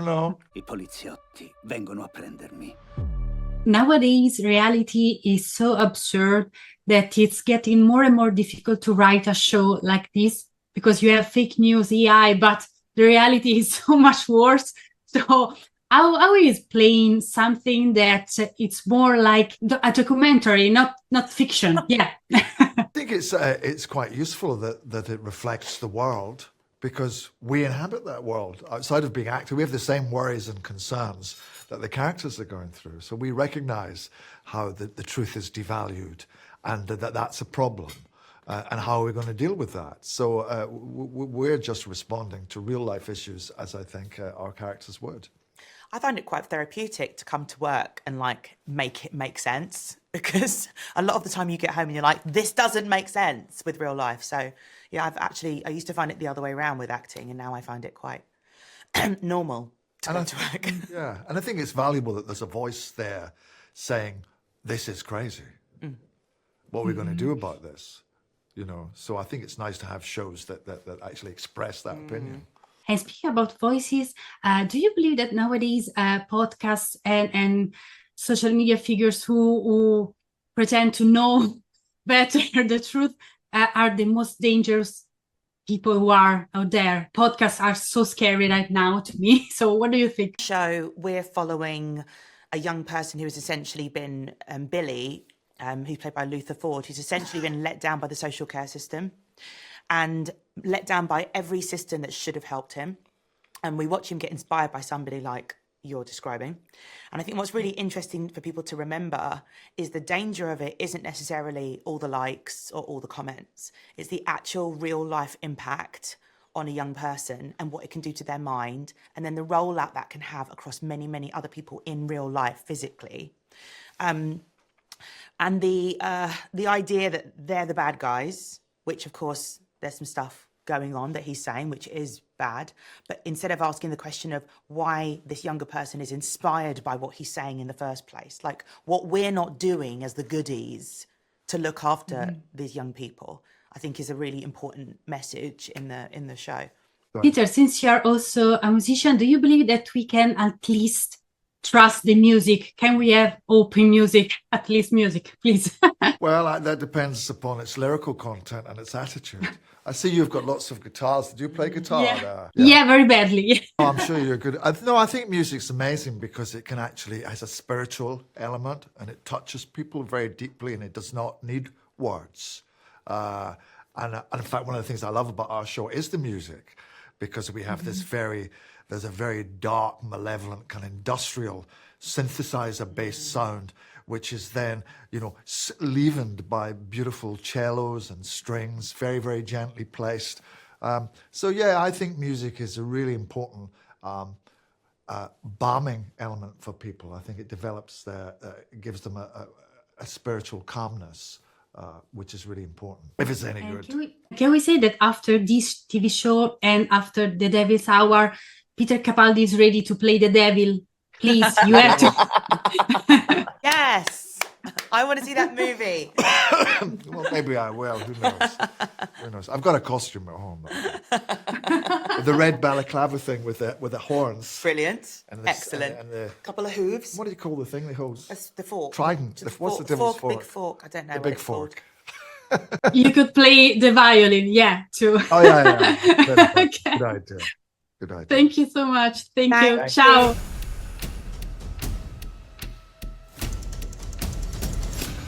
don't know. I poliziotti vengono a prendermi. Nowadays, reality is so absurd that it's getting more and more difficult to write a show like this because you have fake news, AI, but the reality is so much worse. So how is playing something that it's more like a documentary, not fiction? Yeah. I think it's quite useful that it reflects the world, because we inhabit that world. Outside of being actors, we have the same worries and concerns that the characters are going through. So we recognize how the truth is devalued and that's a problem, and how are we going to deal with that. So we're just responding to real life issues as I think our characters would. I find it quite therapeutic to come to work and like make it make sense, because a lot of the time you get home and you're like, this doesn't make sense with real life. So yeah, I used to find it the other way around with acting, and now I find it quite normal to come to work. Yeah, and I think it's valuable that there's a voice there saying, this is crazy. What are we going to do about this? You know, so I think it's nice to have shows that actually express that opinion. And speaking about voices, do you believe that nowadays podcasts and social media figures who pretend to know better the truth are the most dangerous people who are out there? Podcasts are so scary right now to me. So what do you think? Show, we're following a young person who has essentially been Billy, who's played by Luther Ford, who's essentially been let down by the social care system and let down by every system that should have helped him. And we watch him get inspired by somebody like you're describing. And I think what's really interesting for people to remember is the danger of it isn't necessarily all the likes or all the comments. It's the actual real life impact on a young person and what it can do to their mind, and then the rollout that can have across many, many other people in real life physically. And the idea that they're the bad guys, which of course there's some stuff going on that he's saying, which is bad. But instead of asking the question of why this younger person is inspired by what he's saying in the first place, like what we're not doing as the goodies to look after these young people, I think is a really important message in the show. Peter, since you're also a musician, do you believe that we can at least trust the music? Can we have open music, at least music, please? Well, that depends upon its lyrical content and its attitude. I see you've got lots of guitars. Did you play guitar? Yeah, very badly. Oh, I'm sure you're good. I think music's amazing because it can actually has a spiritual element and it touches people very deeply and it does not need words. And in fact, one of the things I love about our show is the music, because we have there's a very dark, malevolent, kind of industrial synthesizer-based sound, which is then, leavened by beautiful cellos and strings, very, very gently placed. So yeah, I think music is a really important balming element for people. I think it develops it gives them a spiritual calmness, which is really important, if it's any good. Can we say that after this TV show and after The Devil's Hour, Peter Capaldi is ready to play the devil? Please, you have to. Yes, I want to see that movie. Well, maybe I will. Who knows? Who knows? I've got a costume at home. With the red balaclava thing with the horns. Brilliant. And excellent. And the couple of hooves. What do you call the thing that holds? That's the fork. Trident. What's the devil's fork? Big fork. I don't know. The big fork. You could play the violin, too. Oh, yeah. Okay. Good idea. Good idea. Thank you so much. Thank Bye. you. Ciao.